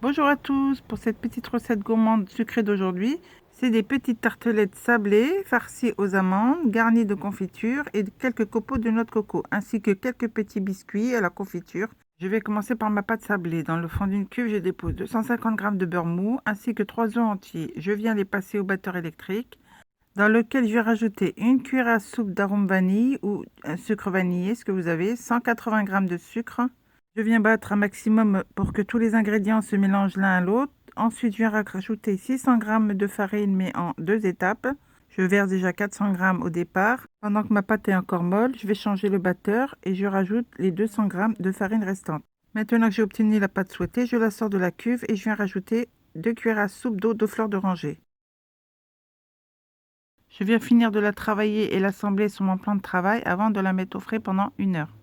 Bonjour à tous, pour cette petite recette gourmande sucrée d'aujourd'hui, c'est des petites tartelettes sablées farcies aux amandes, garnies de confiture et de quelques copeaux de noix de coco, ainsi que quelques petits biscuits à la confiture. Je vais commencer par ma pâte sablée. Dans le fond d'une cuve, je dépose 250 g de beurre mou ainsi que 3 œufs entiers. Je viens les passer au batteur électrique, dans lequel je vais rajouter une cuillère à soupe d'arôme vanille ou un sucre vanillé, ce que vous avez, 180 g de sucre. Je viens battre un maximum pour que tous les ingrédients se mélangent l'un à l'autre. Ensuite, je viens rajouter 600 g de farine, mais en deux étapes. Je verse déjà 400 g au départ. Pendant que ma pâte est encore molle, je vais changer le batteur et je rajoute les 200 g de farine restantes. Maintenant que j'ai obtenu la pâte souhaitée, je la sors de la cuve et je viens rajouter 2 cuillères à soupe d'eau de fleur d'oranger. Je viens finir de la travailler et l'assembler sur mon plan de travail avant de la mettre au frais pendant 1 heure.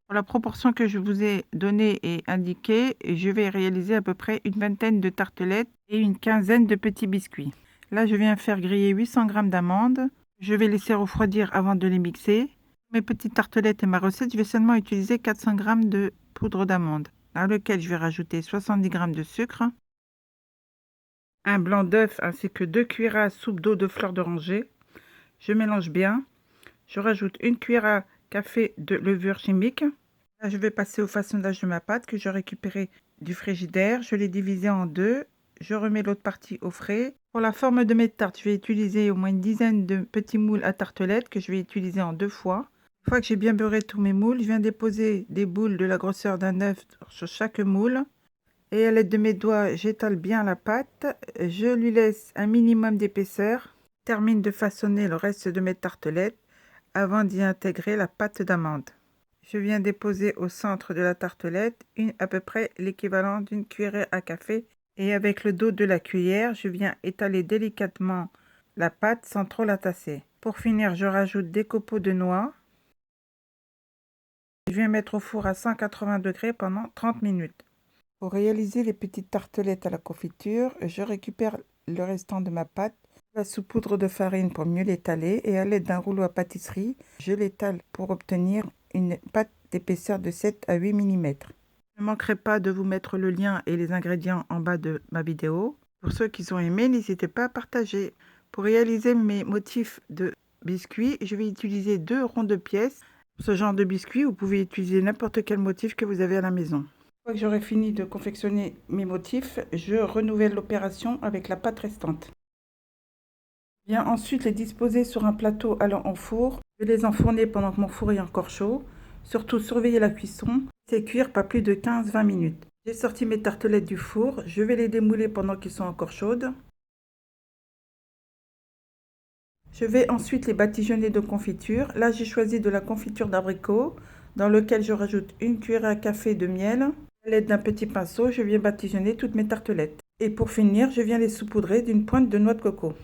Pour la proportion que je vous ai donnée et indiquée, je vais réaliser à peu près une vingtaine de tartelettes et une quinzaine de petits biscuits. Là, je viens faire griller 800 g d'amandes. Je vais laisser refroidir avant de les mixer. Mes petites tartelettes et ma recette, je vais seulement utiliser 400 g de poudre d'amande, dans lequel je vais rajouter 70 g de sucre, un blanc d'œuf ainsi que 2 cuillères à soupe d'eau de fleur d'oranger. Je mélange bien. Je rajoute une cuillère à café de levure chimique. Là, je vais passer au façonnage de ma pâte que j'ai récupérée du frigidaire. Je l'ai divisée en deux. Je remets l'autre partie au frais. Pour la forme de mes tartes, je vais utiliser au moins une dizaine de petits moules à tartelettes que je vais utiliser en 2 fois. Une fois que j'ai bien beurré tous mes moules, je viens déposer des boules de la grosseur d'un œuf sur chaque moule. Et à l'aide de mes doigts, j'étale bien la pâte. Je lui laisse un minimum d'épaisseur. Je termine de façonner le reste de mes tartelettes avant d'y intégrer la pâte d'amande. Je viens déposer au centre de la tartelette à peu près l'équivalent d'une cuillère à café et avec le dos de la cuillère, je viens étaler délicatement la pâte sans trop la tasser. Pour finir, je rajoute des copeaux de noix. Je viens mettre au four à 180 degrés pendant 30 minutes. Pour réaliser les petites tartelettes à la confiture, je récupère le restant de ma pâte, la saupoudre de farine pour mieux l'étaler et à l'aide d'un rouleau à pâtisserie, je l'étale pour obtenir une pâte d'épaisseur de 7 à 8 mm. Je ne manquerai pas de vous mettre le lien et les ingrédients en bas de ma vidéo. Pour ceux qui ont aimé, n'hésitez pas à partager. Pour réaliser mes motifs de biscuits, je vais utiliser 2 ronds de pièces. Pour ce genre de biscuits, vous pouvez utiliser n'importe quel motif que vous avez à la maison. Une fois que j'aurai fini de confectionner mes motifs, je renouvelle l'opération avec la pâte restante. Je viens ensuite les disposer sur un plateau allant au four. Je vais les enfourner pendant que mon four est encore chaud. Surtout surveiller la cuisson. C'est cuire pas plus de 15-20 minutes. J'ai sorti mes tartelettes du four. Je vais les démouler pendant qu'elles sont encore chaudes. Je vais ensuite les badigeonner de confiture. Là, j'ai choisi de la confiture d'abricot dans lequel je rajoute une cuillère à café de miel. À l'aide d'un petit pinceau, je viens badigeonner toutes mes tartelettes. Et pour finir, je viens les saupoudrer d'une pointe de noix de coco.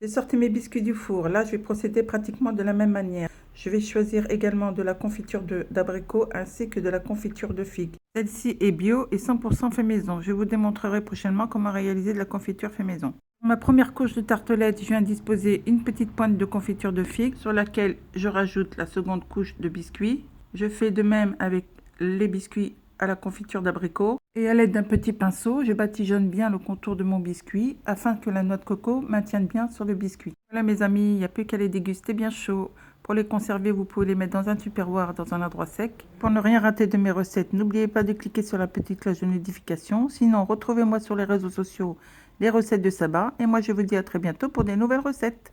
J'ai sorti mes biscuits du four. Là, je vais procéder pratiquement de la même manière. Je vais choisir également de la confiture d'abricot ainsi que de la confiture de figue. Celle-ci est bio et 100% fait maison. Je vous démontrerai prochainement comment réaliser de la confiture fait maison. Pour ma première couche de tartelette, je viens disposer une petite pointe de confiture de figue sur laquelle je rajoute la seconde couche de biscuits. Je fais de même avec les biscuits à la confiture d'abricot et à l'aide d'un petit pinceau, je badigeonne bien le contour de mon biscuit afin que la noix de coco maintienne bien sur le biscuit. Voilà mes amis, il n'y a plus qu'à les déguster bien chaud. Pour les conserver, vous pouvez les mettre dans un tupperware dans un endroit sec. Pour ne rien rater de mes recettes, n'oubliez pas de cliquer sur la petite cloche de notification. Sinon, retrouvez-moi sur les réseaux sociaux, les recettes de Saba. Et moi, je vous dis à très bientôt pour des nouvelles recettes.